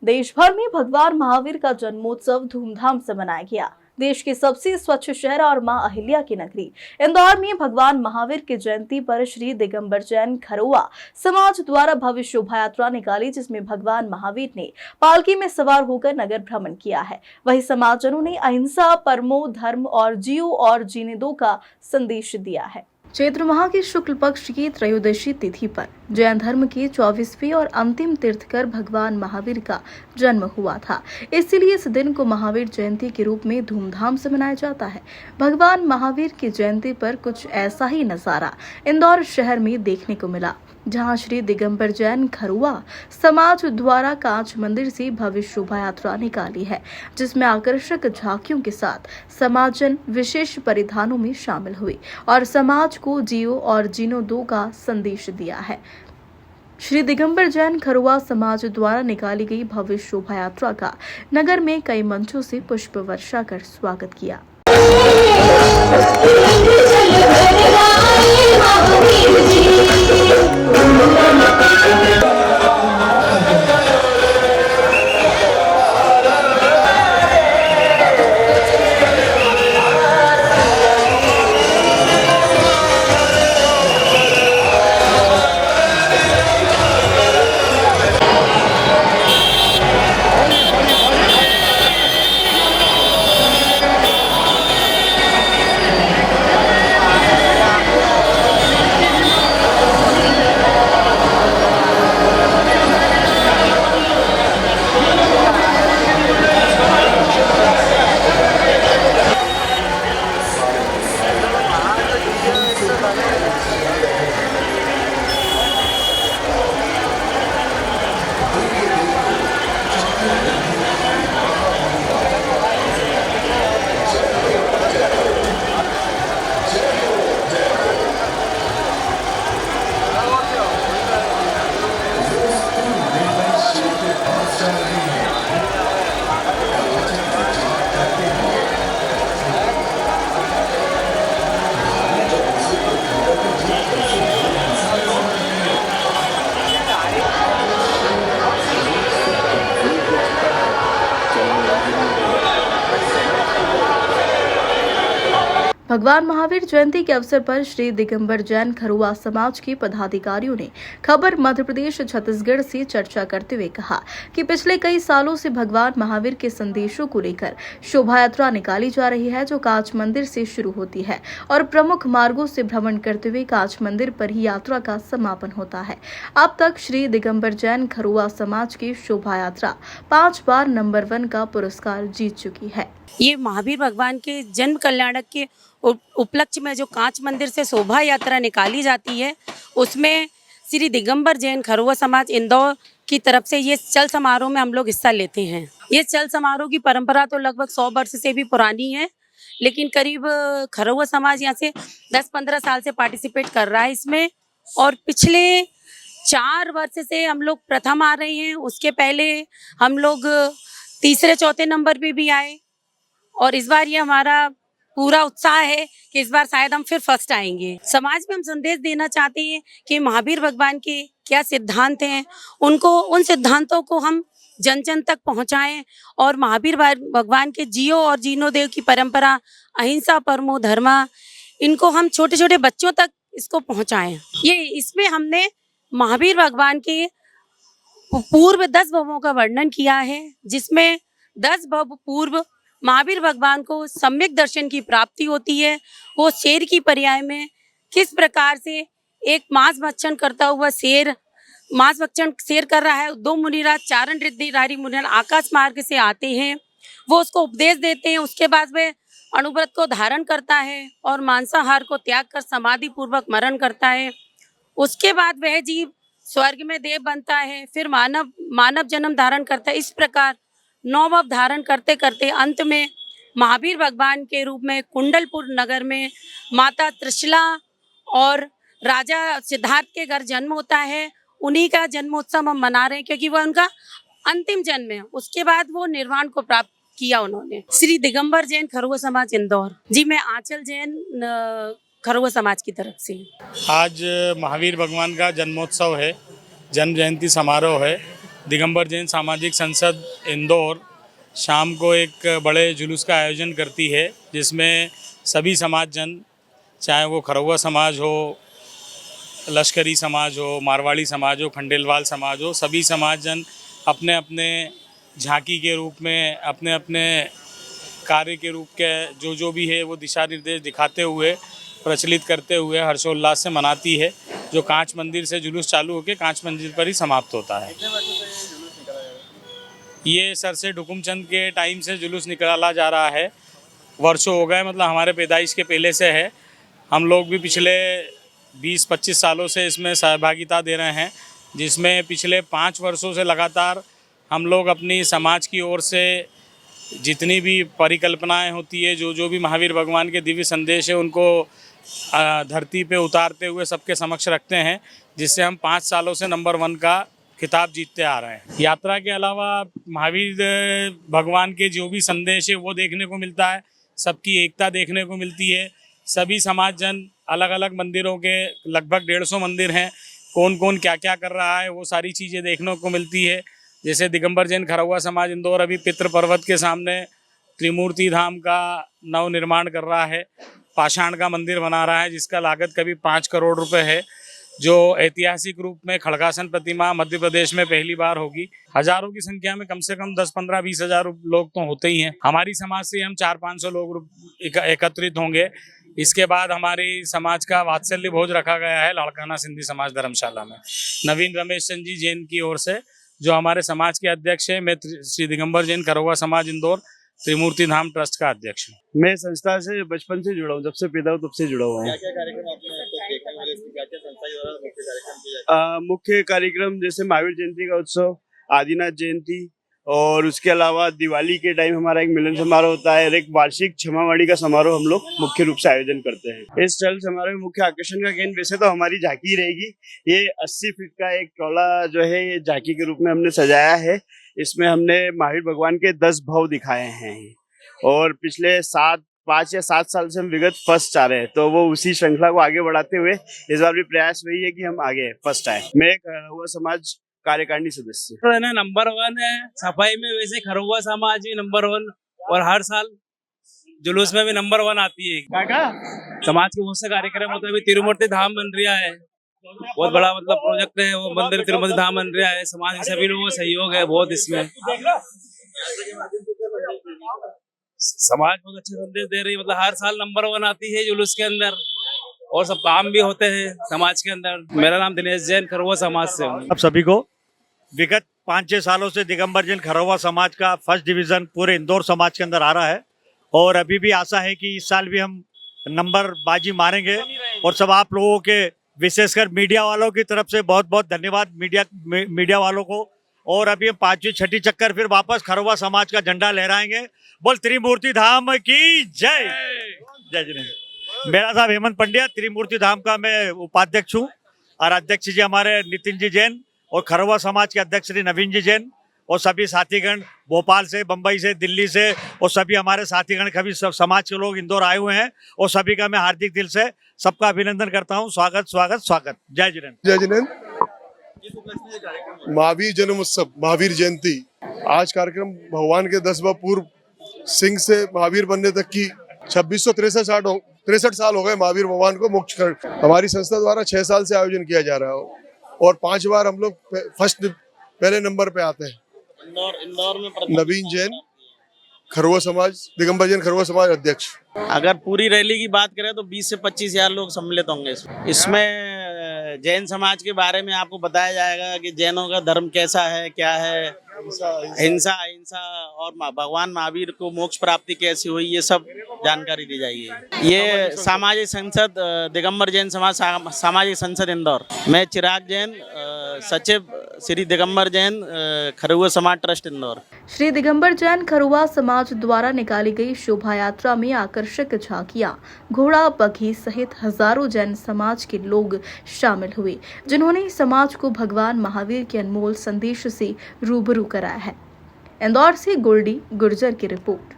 देश भर में भगवान महावीर का जन्मोत्सव धूमधाम से मनाया गया। देश के सबसे स्वच्छ शहर और मां अहिल्या की नगरी इंदौर में भगवान महावीर की जयंती पर श्री दिगंबर जैन खरुआ समाज द्वारा भव्य शोभा यात्रा निकाली, जिसमें भगवान महावीर ने पालकी में सवार होकर नगर भ्रमण किया है। वहीं समाजजनों ने अहिंसा, परमो धर्म और जियो और जीने दो का संदेश दिया है। चैत्र माह की शुक्ल पक्ष की त्रयोदशी तिथि पर जैन धर्म के 24वें और अंतिम तीर्थकर भगवान महावीर का जन्म हुआ था, इसलिए इस दिन को महावीर जयंती के रूप में धूमधाम से मनाया जाता है। भगवान महावीर की जयंती पर कुछ ऐसा ही नजारा इंदौर शहर में देखने को मिला, जहां श्री दिगंबर जैन खरुआ समाज द्वारा कांच मंदिर से भव्य शोभा यात्रा निकाली है, जिसमें आकर्षक झांकियों के साथ समाजजन विशेष परिधानों में शामिल हुए और समाज को जियो और जीनो दो का संदेश दिया है। श्री दिगंबर जैन खरुआ समाज द्वारा निकाली गई भव्य शोभा यात्रा का नगर में कई मंचों से पुष्प वर्षा कर स्वागत किया। भगवान महावीर जयंती के अवसर पर श्री दिगंबर जैन खरुआ समाज के पदाधिकारियों ने खबर मध्य प्रदेश छत्तीसगढ़ से चर्चा करते हुए कहा कि पिछले कई सालों से भगवान महावीर के संदेशों को लेकर शोभा यात्रा निकाली जा रही है, जो कांच मंदिर से शुरू होती है और प्रमुख मार्गों से भ्रमण करते हुए कांच मंदिर पर ही यात्रा का समापन होता है। अब तक श्री दिगंबर जैन खरुआ समाज की शोभा यात्रा 5 बार नंबर 1 का पुरस्कार जीत चुकी है। ये महावीर भगवान के जन्म कल्याणक के उपलक्ष्य में जो कांच मंदिर से शोभा यात्रा निकाली जाती है, उसमें श्री दिगंबर जैन खरुआ समाज इंदौर की तरफ से ये चल समारोह में हम लोग हिस्सा लेते हैं। ये चल समारोह की परंपरा तो लगभग 100 वर्ष से भी पुरानी है, लेकिन करीब खरुआ समाज यहाँ से 10-15 साल से पार्टिसिपेट कर रहा है इसमें, और पिछले 4 वर्ष से हम लोग प्रथम आ रहे हैं। उसके पहले हम लोग तीसरे चौथे नंबर पे भी आए, और इस बार ये हमारा पूरा उत्साह है कि इस बार शायद हम फिर फर्स्ट आएंगे। समाज में हम संदेश देना चाहते हैं कि महावीर भगवान के क्या सिद्धांत हैं, उन सिद्धांतों को हम जन जन तक पहुंचाएं, और महावीर भगवान के जियो और जीनो देव की परंपरा, अहिंसा परमो धर्मा, इनको हम छोटे छोटे बच्चों तक इसको पहुंचाएं। इसमें हमने महावीर भगवान के पूर्व 10 भवों का वर्णन किया है, जिसमें 10 भव पूर्व महावीर भगवान को सम्यक दर्शन की प्राप्ति होती है। वो शेर की पर्याय में किस प्रकार से एक मांस भक्षण करता हुआ मांस भक्षण शेर कर रहा है, 2 मुनिराज चारण रिद्धिधारी मुनिराज आकाश मार्ग से आते हैं, वो उसको उपदेश देते हैं। उसके बाद वह अनुव्रत को धारण करता है और मांसाहार को त्याग कर समाधि पूर्वक मरण करता है। उसके बाद वह जीव स्वर्ग में देव बनता है, फिर मानव जन्म धारण करता है। इस प्रकार 9 भव धारण करते करते अंत में महावीर भगवान के रूप में कुंडलपुर नगर में माता त्रिशला और राजा सिद्धार्थ के घर जन्म होता है। उन्हीं का जन्मोत्सव हम मना रहे हैं, क्योंकि वह उनका अंतिम जन्म है। उसके बाद वो निर्वाण को प्राप्त किया उन्होंने। श्री दिगंबर जैन खरुआ समाज इंदौर। जी, मैं आंचल जैन खरुआ समाज की तरफ से। आज महावीर भगवान का जन्मोत्सव है, जन्म जयंती समारोह है, दिगंबर जैन सामाजिक संसद इंदौर शाम को एक बड़े जुलूस का आयोजन करती है, जिसमें सभी समाज जन, चाहे वो खरौवा समाज हो, लश्करी समाज हो, मारवाड़ी समाज हो, खंडेलवाल समाज हो, सभी समाज जन अपने अपने झांकी के रूप में, अपने अपने कार्य के रूप के जो भी है वो दिशा निर्देश दिखाते हुए, प्रचलित करते हुए हर्षोल्लास से मनाती है, जो कांच मंदिर से जुलूस चालू होकर कांच मंदिर पर ही समाप्त होता है। ये सर से हुकुमचंद के टाइम से जुलूस निकाला जा रहा है, वर्षों हो गए, मतलब हमारे पैदाइश के पहले से है। हम लोग भी पिछले 20-25 सालों से इसमें सहभागिता दे रहे हैं, जिसमें पिछले 5 वर्षों से लगातार हम लोग अपनी समाज की ओर से जितनी भी परिकल्पनाएं होती है, जो भी महावीर भगवान के दिव्य संदेश है, उनको धरती पे उतारते हुए सबके समक्ष रखते हैं, जिससे हम 5 सालों से नंबर 1 का खिताब जीतते आ रहे हैं। यात्रा के अलावा महावीर भगवान के जो भी संदेश है वो देखने को मिलता है, सबकी एकता देखने को मिलती है। सभी समाज जन अलग अलग मंदिरों के लगभग 150 मंदिर हैं, कौन कौन क्या क्या कर रहा है वो सारी चीज़ें देखने को मिलती है। जैसे दिगंबर जैन खरौवा समाज इंदौर अभी पितृ पर्वत के सामने त्रिमूर्ति धाम का नव निर्माण कर रहा है, पाषाण का मंदिर बना रहा है, जिसका लागत करीब 5 करोड़ रुपए है, जो ऐतिहासिक रूप में खड़गासन प्रतिमा मध्य प्रदेश में पहली बार होगी। हजारों की संख्या में कम से कम 10, 15, 20 हजार लोग तो होते ही हैं। हमारी समाज से हम 400-500 लोग एकत्रित होंगे। इसके बाद हमारी समाज का वात्सल्य भोज रखा गया है लाड़काना सिंधी समाज धर्मशाला में, नवीन रमेश चंद जी जैन की ओर से, जो हमारे समाज के अध्यक्ष है। मैं श्री दिगंबर जैन खरौवा समाज इंदौर त्रिमूर्ति धाम ट्रस्ट का अध्यक्ष हूँ। मैं संस्था से बचपन से जुड़ा हूँ, जब से पैदा हूँ तब से जुड़ा हुआ हूँ। क्या कार्यक्रम आपने अब तक देखने वाले, इसमें क्या संस्था द्वारा मुख्य कार्यक्रम किए जाते हैं? मुख्य कार्यक्रम जैसे महावीर जयंती का उत्सव, आदिनाथ जयंती, और उसके अलावा दिवाली के टाइम हमारा एक मिलन समारोह होता है, एक वार्षिक क्षमावाणी का समारोह हम लोग मुख्य रूप से आयोजन करते हैं। इस चल समारोह में मुख्य आकर्षण का केंद्र वैसे तो हमारी झांकी रहेगी। ये 80 फीट का एक चौड़ा जो है ये झांकी के रूप में हमने सजाया है। इसमें हमने महावीर भगवान के 10 भाव दिखाए हैं, और पिछले 5 या 7 साल से हम विगत फर्स्ट आ रहे हैं, तो वो उसी श्रृंखला को आगे बढ़ाते हुए इस बार भी प्रयास वही है कि हम आगे फर्स्ट आए। मैं खरौवा समाज कार्यकारिणी सदस्य तो है ना, नंबर 1 है सफाई में, वैसे खरौवा समाज भी नंबर 1, और हर साल जुलूस में भी नंबर 1 आती है। समाज के बहुत से कार्यक्रम होते हैं। अभी तिरुमूर्ति धाम बन रहा है, बहुत बड़ा मतलब प्रोजेक्ट है वो मंदिर, तिरुमूर्ति धाम बन रहा है। समाज के सभी लोगों का सहयोग है बहुत इसमें। समाज बहुत अच्छे संदेश दे रही है, मतलब हर साल नंबर 1 आती है जुलूस के अंदर, और सब काम भी होते हैं समाज के अंदर। मेरा नाम दिनेश जैन खरौवा समाज से हूँ। आप सभी को विगत 5-6 सालों से दिगंबर जैन खरौवा समाज का फर्स्ट डिवीजन पूरे इंदौर समाज के अंदर आ रहा है, और अभी भी आशा है कि इस साल भी हम नंबर बाजी मारेंगे। और सब आप लोगों के, विशेषकर मीडिया वालों की तरफ से बहुत बहुत धन्यवाद मीडिया वालों को। और अभी हम 5वीं 6ठी चक्कर फिर वापस खरौवा समाज का झंडा लहराएंगे। बोल त्रिमूर्ति धाम की जय। जय जिनेन्द्र। मेरा साहब हेमंत पंड्या, त्रिमूर्ति धाम का मैं उपाध्यक्ष हूँ, और अध्यक्ष जी हमारे नितिन जी जैन, और खरौवा समाज के अध्यक्ष श्री नवीन जी जैन, और सभी साथीगण भोपाल से, बम्बई से, दिल्ली से, और सभी हमारे साथीगण सभी सब समाज के लोग इंदौर आए हुए हैं, और सभी का मैं हार्दिक दिल से सबका अभिनंदन करता हूँ। स्वागत स्वागत स्वागत। जय जिनेन्द्र। जय जिनेन्द्र। महावीर जन्म उत्सव, महावीर जयंती, आज कार्यक्रम भगवान के 10वां पूर्व सिंह से महावीर बनने तक की 2663 साल हो गए महावीर भगवान को मोक्ष कर। हमारी संस्था द्वारा 6 साल से आयोजन किया जा रहा है, और 5 बार हम लोग पहले नंबर पे आते हैं। इंदौर में नवीन जैन खरौवा समाज, दिगंबर जैन खरौवा समाज अध्यक्ष। अगर पूरी रैली की बात करें तो 20 से 25 हजार लोग सम्मिलित होंगे इसमें। जैन समाज के बारे में आपको बताया जाएगा कि जैनों का धर्म कैसा है, क्या है, हिंसा अहिंसा, और भगवान महावीर को मोक्ष प्राप्ति कैसी हुई, ये सब जानकारी दी जाएगी। ये सामाजिक संसद दिगंबर जैन समाज सामाजिक संसद इंदौर। मैं चिराग जैन, सचिव श्री दिगंबर जैन खरौवा समाज ट्रस्ट इंदौर। श्री दिगंबर जैन खरौवा समाज द्वारा निकाली गई शोभा यात्रा में आकर्षक झांकियां, घोड़ा बघी सहित हजारों जैन समाज के लोग शामिल हुए, जिन्होंने समाज को भगवान महावीर के अनमोल संदेश से रूबरू कराया है। इंदौर से गोल्डी गुर्जर की रिपोर्ट।